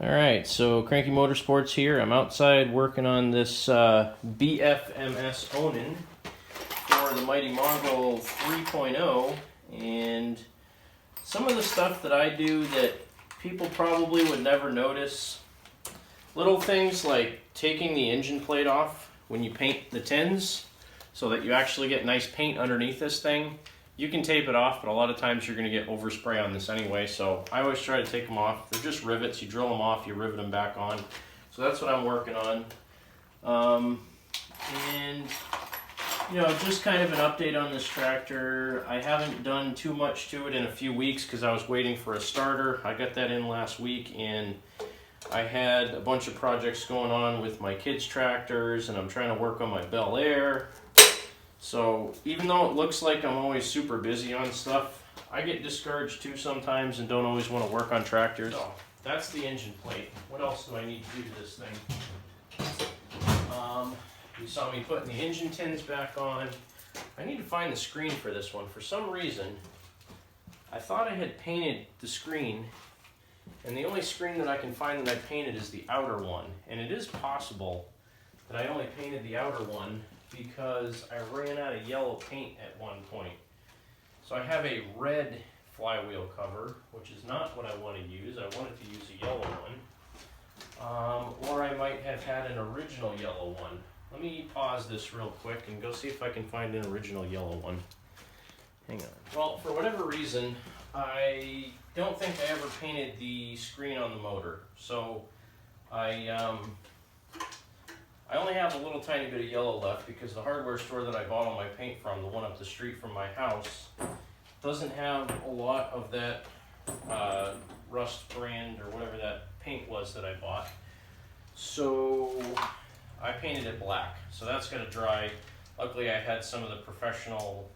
Alright, so Cranky Motorsports here. I'm outside working on this BFMS Onin for the mighty Mongrel 3.0, and some of the stuff that I do that people probably would never notice. Little things like taking the engine plate off when you paint the tins so that you actually get nice paint underneath this thing. You can tape it off, but a lot of times you're going to get overspray on this anyway, so I always try to take them off. They're just rivets. You drill them off, you rivet them back on. So that's what I'm working on. And, you know, just kind of an update on this tractor. I haven't done too much to it in a few weeks because I was waiting for a starter. I got that in last week, and I had a bunch of projects going on with my kids' tractors, and I'm trying to work on my Bel Air. So even though it looks like I'm always super busy on stuff, I get discouraged too sometimes and don't always want to work on tractors. So that's the engine plate. What else do I need to do to this thing? You saw me putting the engine tins back on. I need to find the screen for this one. For some reason, I thought I had painted the screen, and the only screen that I can find that I painted is the outer one. And it is possible that I only painted the outer one because I ran out of yellow paint at one point. So I have a red flywheel cover, which is not what I want to use. I wanted to use a yellow one. Or I might have had an original yellow one. Let me pause this real quick and go see if I can find an original yellow one. Hang on. Well, for whatever reason, I don't think I ever painted the screen on the motor. So I only have a little tiny bit of yellow left because the hardware store that I bought all my paint from, the one up the street from my house, doesn't have a lot of that Rust brand or whatever that paint was that I bought. So I painted it black. So that's going to dry. Luckily I had some of the professional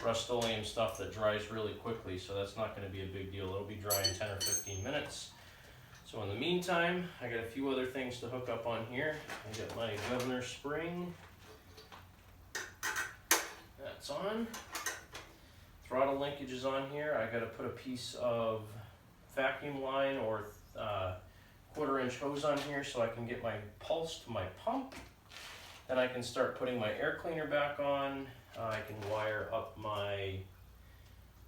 Rust-Oleum stuff that dries really quickly, so that's not going to be a big deal. It'll be dry in 10 or 15 minutes. So in the meantime, I got a few other things to hook up on here. I got my governor spring. That's on. Throttle linkage is on here. I got to put a piece of vacuum line or 1/4-inch hose on here so I can get my pulse to my pump. Then I can start putting my air cleaner back on. I can wire up my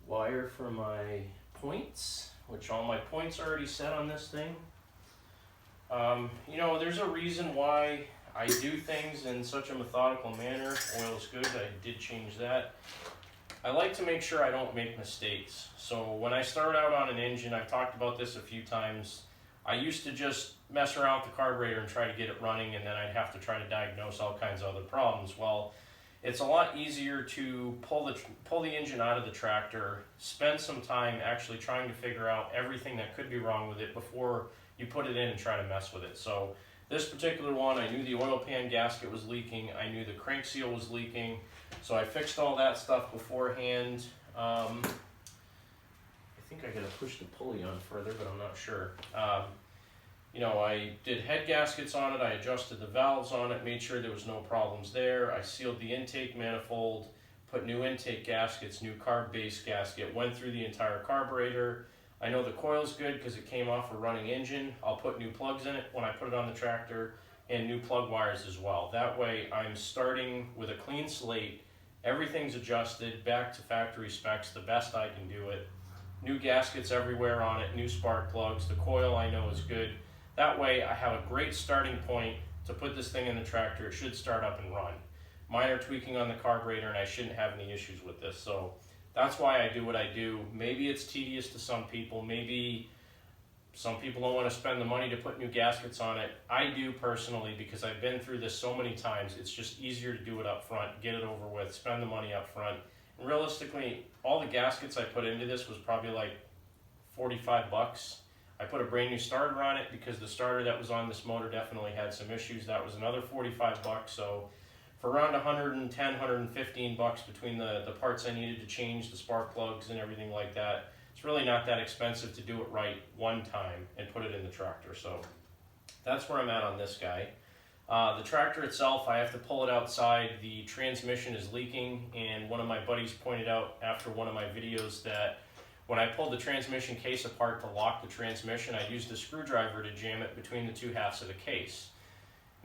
wire for my points, which all my points are already set on this thing. You know, there's a reason why I do things in such a methodical manner. Oil is good, I did change that. I like to make sure I don't make mistakes. So when I start out on an engine, I've talked about this a few times, I used to just mess around with the carburetor and try to get it running, and then I'd have to try to diagnose all kinds of other problems. Well, it's a lot easier to pull the engine out of the tractor, spend some time actually trying to figure out everything that could be wrong with it before you put it in and try to mess with it. So this particular one, I knew the oil pan gasket was leaking, I knew the crank seal was leaking, so I fixed all that stuff beforehand. I think I gotta push the pulley on further, but I'm not sure. You know, I did head gaskets on it, I adjusted the valves on it, made sure there was no problems there. I sealed the intake manifold, put new intake gaskets, new carb base gasket, went through the entire carburetor. I know the coil's good because it came off a running engine. I'll put new plugs in it when I put it on the tractor, and new plug wires as well. That way I'm starting with a clean slate, everything's adjusted, back to factory specs, the best I can do it. New gaskets everywhere on it, new spark plugs, the coil I know is good. That way I have a great starting point to put this thing in the tractor. It should start up and run. Minor tweaking on the carburetor and I shouldn't have any issues with this. So that's why I do what I do. Maybe it's tedious to some people. Maybe some people don't want to spend the money to put new gaskets on it. I do personally because I've been through this so many times. It's just easier to do it up front, get it over with, spend the money up front. And realistically, all the gaskets I put into this was probably like 45 bucks. I put a brand new starter on it because the starter that was on this motor definitely had some issues. That was another 45 bucks. So for around 110, 115 bucks between the parts I needed to change, the spark plugs and everything like that, it's really not that expensive to do it right one time and put it in the tractor. So that's where I'm at on this guy. The tractor itself, I have to pull it outside. The transmission is leaking, and one of my buddies pointed out after one of my videos that When I pulled the transmission case apart to lock the transmission, I used a screwdriver to jam it between the two halves of the case.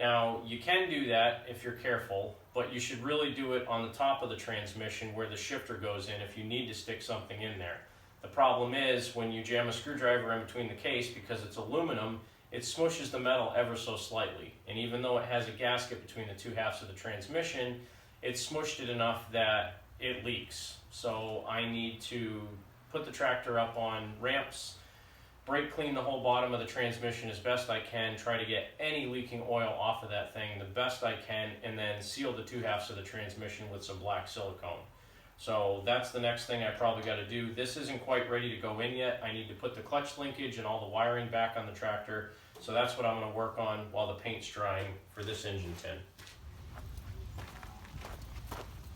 Now, you can do that if you're careful, but you should really do it on the top of the transmission where the shifter goes in if you need to stick something in there. The problem is when you jam a screwdriver in between the case, because it's aluminum, it smushes the metal ever so slightly. And even though it has a gasket between the two halves of the transmission, it smushed it enough that it leaks. So I need to put the tractor up on ramps, brake clean the whole bottom of the transmission as best I can, try to get any leaking oil off of that thing the best I can, and then seal the two halves of the transmission with some black silicone. So that's the next thing I probably got to do. This isn't quite ready to go in yet. I need to put the clutch linkage and all the wiring back on the tractor. So that's what I'm going to work on while the paint's drying for this engine tin.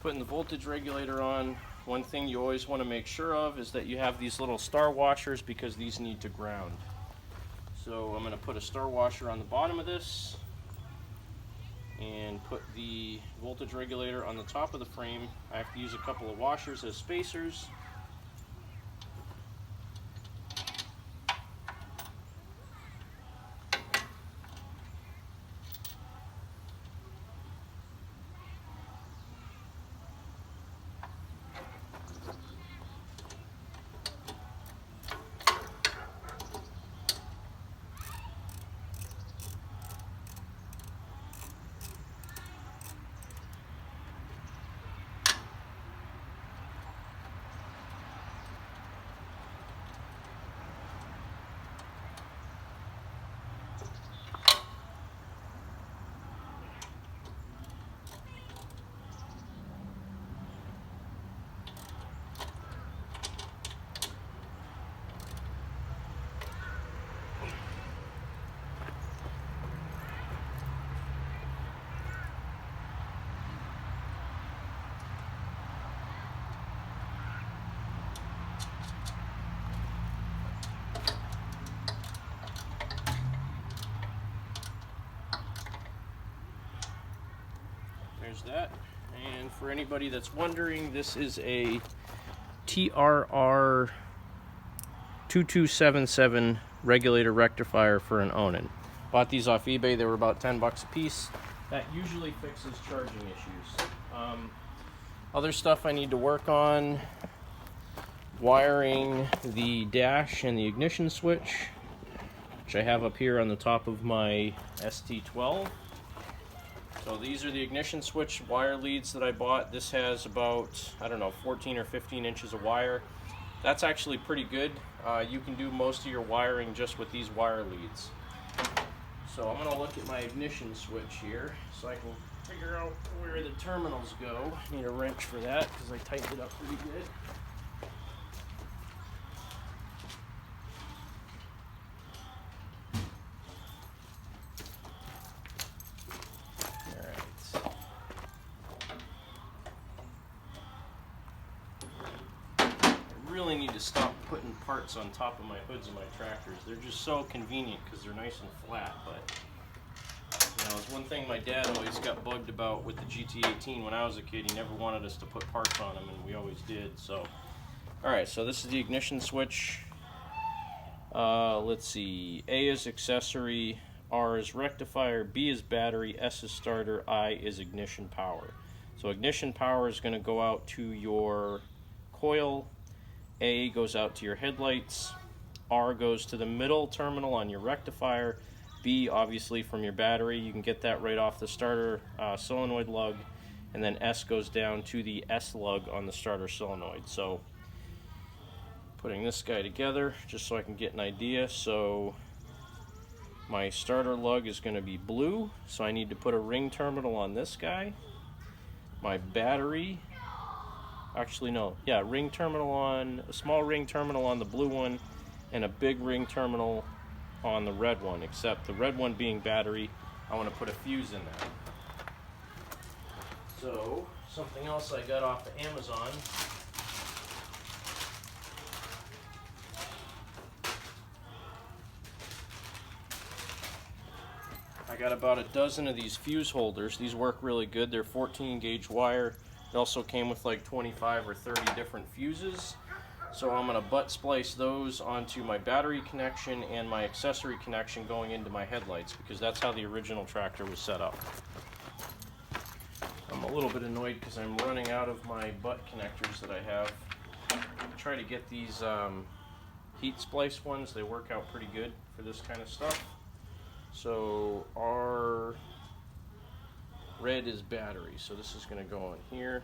Putting the voltage regulator on. One thing you always want to make sure of is that you have these little star washers, because these need to ground. So I'm going to put a star washer on the bottom of this and put the voltage regulator on the top of the frame. I have to use a couple of washers as spacers. There's that. And for anybody that's wondering, this is a TRR 2277 regulator rectifier for an Onan. Bought these off eBay. They were about 10 bucks a piece. That usually fixes charging issues. Other stuff I need to work on: wiring the dash and the ignition switch, which I have up here on the top of my ST12. So these are the ignition switch wire leads that I bought. This has about, I don't know, 14 or 15 inches of wire. That's actually pretty good. You can do most of your wiring just with these wire leads. So I'm going to look at my ignition switch here so I can figure out where the terminals go. Need a wrench for that because I tightened it up pretty good. Really need to stop putting parts on top of my hoods of my tractors. They're just so convenient because they're nice and flat, but you know, it's one thing my dad always got bugged about with the GT18 when I was a kid. He never wanted us to put parts on them, and we always did. So, alright, so this is the ignition switch. Let's see, A is accessory, R is rectifier, B is battery, S is starter, I is ignition power. So ignition power is going to go out to your coil, A goes out to your headlights, R goes to the middle terminal on your rectifier, B obviously from your battery, you can get that right off the starter solenoid lug, and then S goes down to the S lug on the starter solenoid. So putting this guy together just so I can get an idea. So my starter lug is going to be blue, so I need to put a ring terminal on this guy. My battery, actually no, yeah, ring terminal on, a small ring terminal on the blue one, and a big ring terminal on the red one, except the red one being battery, I want to put a fuse in there. So, something else I got off of Amazon. I got about a dozen of these fuse holders. These work really good. They're 14 gauge wire. It also came with like 25 or 30 different fuses. So I'm going to butt splice those onto my battery connection and my accessory connection going into my headlights, because that's how the original tractor was set up. I'm a little bit annoyed because I'm running out of my butt connectors that I have. I try to get these heat splice ones. They work out pretty good for this kind of stuff. So our red is battery, so this is going to go on here.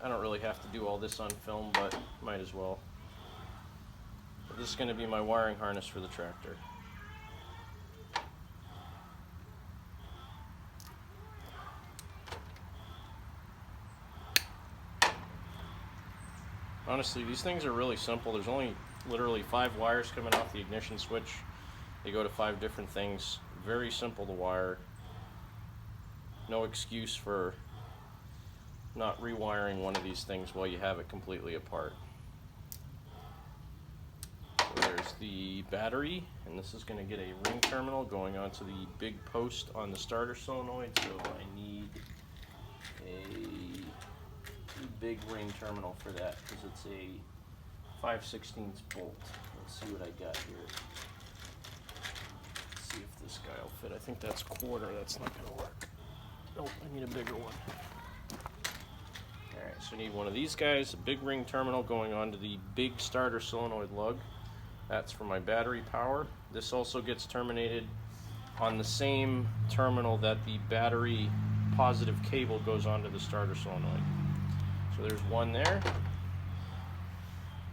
I don't really have to do all this on film, but might as well. But this is going to be my wiring harness for the tractor. Honestly, these things are really simple. There's only literally 5 wires coming off the ignition switch. They go to 5 different things. Very simple to wire. No excuse for not rewiring one of these things while you have it completely apart. So there's the battery, and this is going to get a ring terminal going onto the big post on the starter solenoid, so I need a big ring terminal for that, because it's a 5/16 bolt. Let's see what I got here. Let's see if this guy will fit. I think that's 1/4. That's not going to work. Nope, I need a bigger one. Alright, so I need one of these guys, a big ring terminal going onto the big starter solenoid lug. That's for my battery power. This also gets terminated on the same terminal that the battery positive cable goes onto the starter solenoid. So there's one there.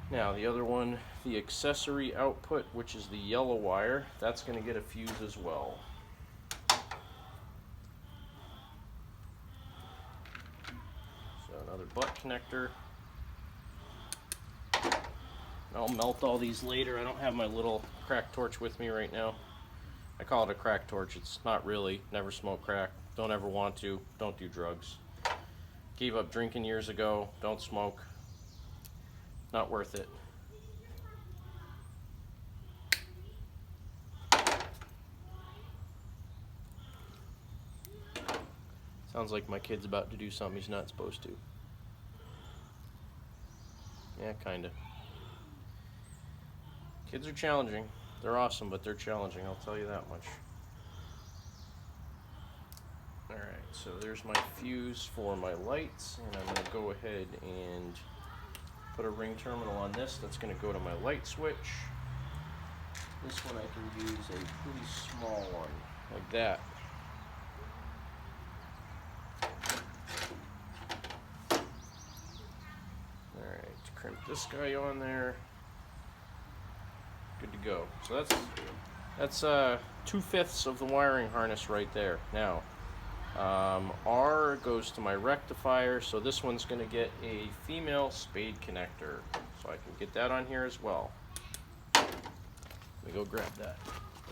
Now the other one, the accessory output, which is the yellow wire, that's going to get a fuse as well. Another butt connector. I'll melt all these later. I don't have my little crack torch with me right now. I call it a crack torch. It's not really. Never smoke crack. Don't ever want to. Don't do drugs. Gave up drinking years ago. Don't smoke. Not worth it. Sounds like my kid's about to do something he's not supposed to. Yeah, kinda. Kids are challenging. They're awesome, but they're challenging, I'll tell you that much. Alright, so there's my fuse for my lights, and I'm going to go ahead and put a ring terminal on this. That's going to go to my light switch. This one I can use a pretty small one, like that. Crimp this guy on there. Good to go. So that's 2/5 of the wiring harness right there. Now, R goes to my rectifier, so this one's going to get a female spade connector, so I can get that on here as well. Let me go grab that.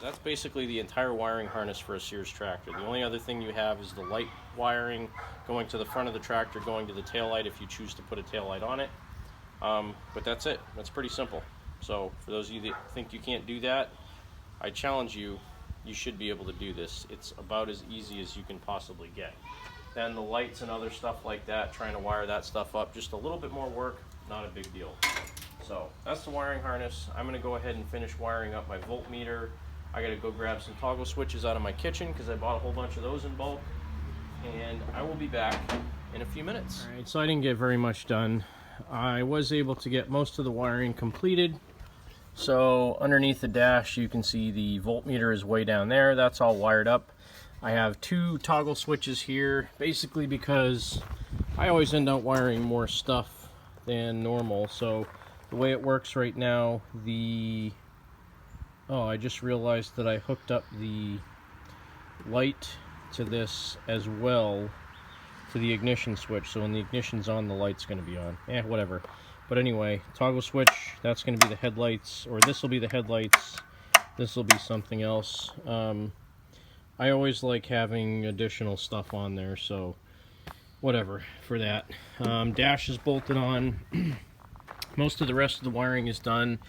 That's basically the entire wiring harness for a Sears tractor. The only other thing you have is the light wiring going to the front of the tractor, going to the taillight if you choose to put a taillight on it. But that's it. That's pretty simple. So for those of you that think you can't do that, I challenge you, you should be able to do this. It's about as easy as you can possibly get. Then the lights and other stuff like that, trying to wire that stuff up, just a little bit more work, not a big deal. So that's the wiring harness. I'm going to go ahead and finish wiring up my voltmeter. I got to go grab some toggle switches out of my kitchen because I bought a whole bunch of those in bulk. And I will be back in a few minutes. Alright, so I didn't get very much done. I was able to get most of the wiring completed. So underneath the dash you can see the voltmeter is way down there. That's all wired up. I have 2 toggle switches here, basically because I always end up wiring more stuff than normal. So the way it works right now, I just realized that I hooked up the light to this as well, to the ignition switch. So when the ignition's on, the light's going to be on. Whatever. But anyway, toggle switch, that's going to be the headlights, or this will be the headlights. This will be something else. I always like having additional stuff on there, so whatever for that. Dash is bolted on. Most of the rest of the wiring is done.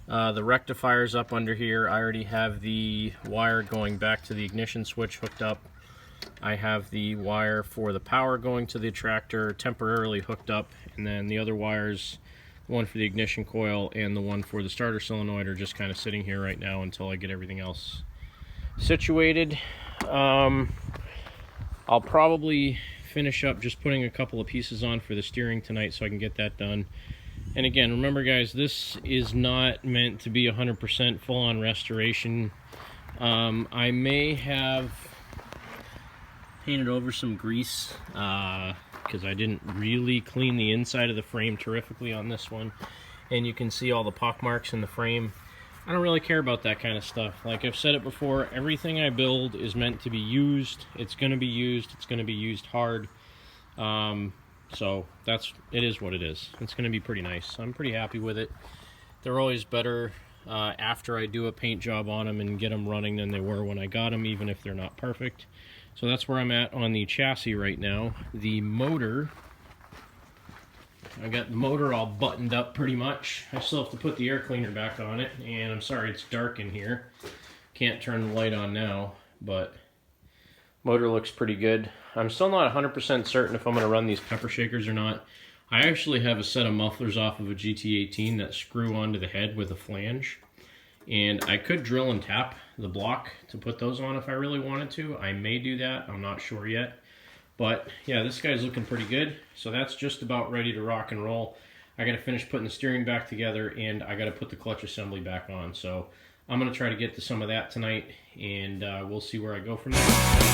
The rectifier's up under here. I already have the wire going back to the ignition switch hooked up. I have the wire for the power going to the tractor temporarily hooked up, and then the other wires, one for the ignition coil and the one for the starter solenoid, are just kind of sitting here right now until I get everything else situated. I'll probably finish up just putting a couple of pieces on for the steering tonight so I can get that done. And again, remember guys, this is not meant to be 100% full-on restoration. I may have painted over some grease because I didn't really clean the inside of the frame terrifically on this one, and you can see all the pock marks in the frame. I don't really care about that kind of stuff. Like I've said it before, everything I build is meant to be used. It's going to be used. It's going to be used hard. So it is what it is. It's going to be pretty nice. I'm pretty happy with it. They're always better after I do a paint job on them and get them running than they were when I got them, even if they're not perfect. So that's where I'm at on the chassis right now. The motor, I got the motor all buttoned up pretty much. I still have to put the air cleaner back on it, and I'm sorry it's dark in here. Can't turn the light on now, but motor looks pretty good. I'm still not 100% certain if I'm going to run these pepper shakers or not. I actually have a set of mufflers off of a GT18 that screw onto the head with a flange, and I could drill and tap the block to put those on if I really wanted to. I may do that. I'm not sure yet. But yeah, this guy's looking pretty good. So that's just about ready to rock and roll. I got to finish putting the steering back together, and I got to put the clutch assembly back on. So I'm going to try to get to some of that tonight, and we'll see where I go from there.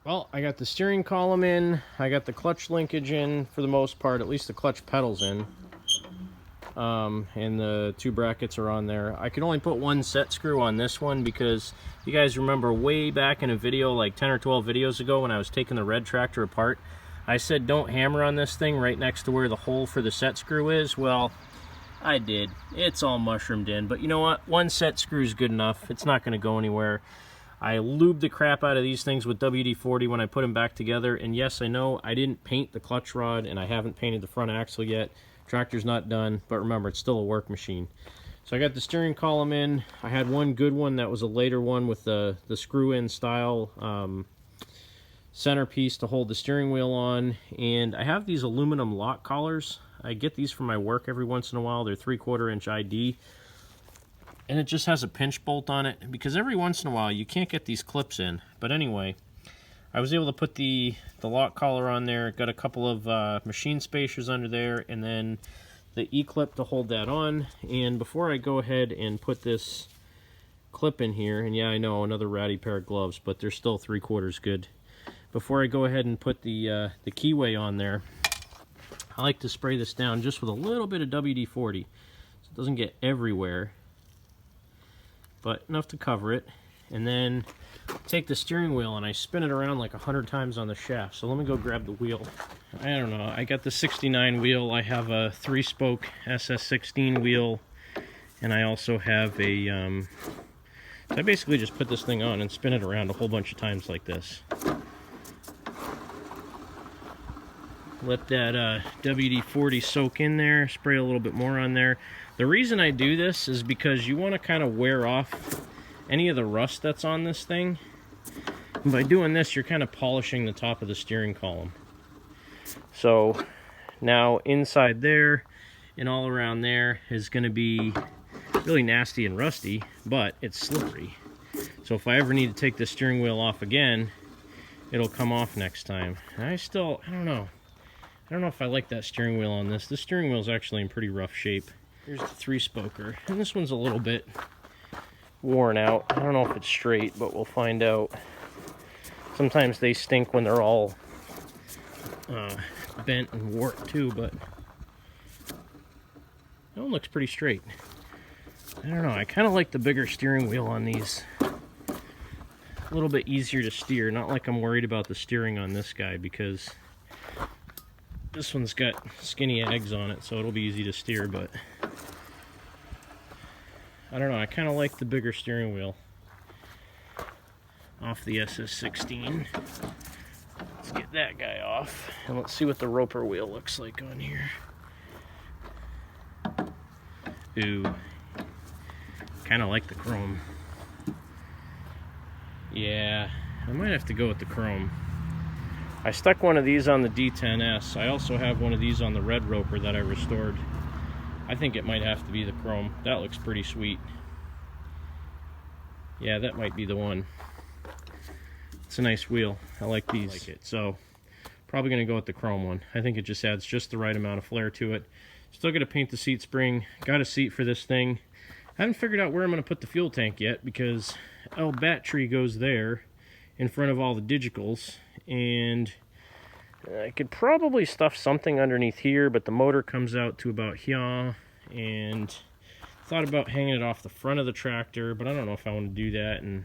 Well, I got the steering column in, I got the clutch linkage in for the most part, at least the clutch pedals in, and the two brackets are on there. I could only put one set screw on this one because you guys remember way back in a video like 10 or 12 videos ago when I was taking the red tractor apart, I said don't hammer on this thing right next to where the hole for the set screw is. Well, I did. It's all mushroomed in, but you know what? One set screw is good enough. It's not going to go anywhere. I lubed the crap out of these things with WD-40 when I put them back together, and yes, I know I didn't paint the clutch rod and I haven't painted the front axle yet. Tractor's not done, but remember, it's still a work machine. So I got the steering column in. I had one good one that was a later one with the screw-in style centerpiece to hold the steering wheel on, and I have these aluminum lock collars. I get these from my work every once in a while. They're 3/4 inch ID. And it just has a pinch bolt on it because every once in a while you can't get these clips in. But anyway, I was able to put the lock collar on there. Got a couple of machine spacers under there, and then the E-clip to hold that on. And before I go ahead and put this clip in here, and yeah, I know, another ratty pair of gloves, but they're still 3/4 good. Before I go ahead and put the keyway on there, I like to spray this down just with a little bit of WD-40 so it doesn't get everywhere, but enough to cover it. And then take the steering wheel and I spin it around like 100 times on the shaft. So let me go grab the wheel. I don't know, I got the 69 wheel, I have a 3-spoke SS16 wheel, and I also have a so I basically just put this thing on and spin it around a whole bunch of times like this. Let that WD-40 soak in there, spray a little bit more on there. The reason I do this is because you want to kind of wear off any of the rust that's on this thing. And by doing this, you're kind of polishing the top of the steering column. So now inside there and all around there is going to be really nasty and rusty, but it's slippery. So if I ever need to take the steering wheel off again, it'll come off next time. And I don't know. I don't know if I like that steering wheel on this. This steering wheel is actually in pretty rough shape. Here's the 3-spoker, and this one's a little bit worn out. I don't know if it's straight, but we'll find out. Sometimes they stink when they're all bent and warped too, but that one looks pretty straight. I don't know, I kind of like the bigger steering wheel on these. A little bit easier to steer, not like I'm worried about the steering on this guy, because this one's got skinny eggs on it, so it'll be easy to steer, but I don't know, I kind of like the bigger steering wheel off the SS16. Let's get that guy off, and let's see what the roper wheel looks like on here. Ooh, kind of like the chrome. Yeah, I might have to go with the chrome. I stuck one of these on the D10S. I also have one of these on the red roper that I restored. I think it might have to be the chrome. That looks pretty sweet. Yeah, that might be the one. It's a nice wheel. I like these. I like it. So, probably going to go with the chrome one. I think it just adds just the right amount of flair to it. Still got to paint the seat spring. Got a seat for this thing. I haven't figured out where I'm going to put the fuel tank yet, because our battery goes there in front of all the digicals, and I could probably stuff something underneath here, but the motor comes out to about here, and thought about hanging it off the front of the tractor, but I don't know if I want to do that, and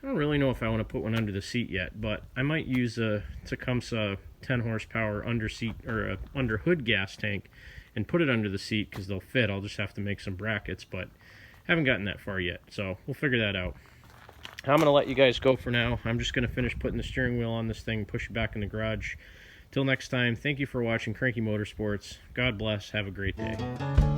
I don't really know if I want to put one under the seat yet, but I might use a Tecumseh 10 horsepower under seat or a under hood gas tank and put it under the seat, because they'll fit. I'll just have to make some brackets, but haven't gotten that far yet, so we'll figure that out. I'm going to let you guys go for now. I'm just going to finish putting the steering wheel on this thing, push it back in the garage. Till next time, thank you for watching Cranky Motorsports. God bless. Have a great day.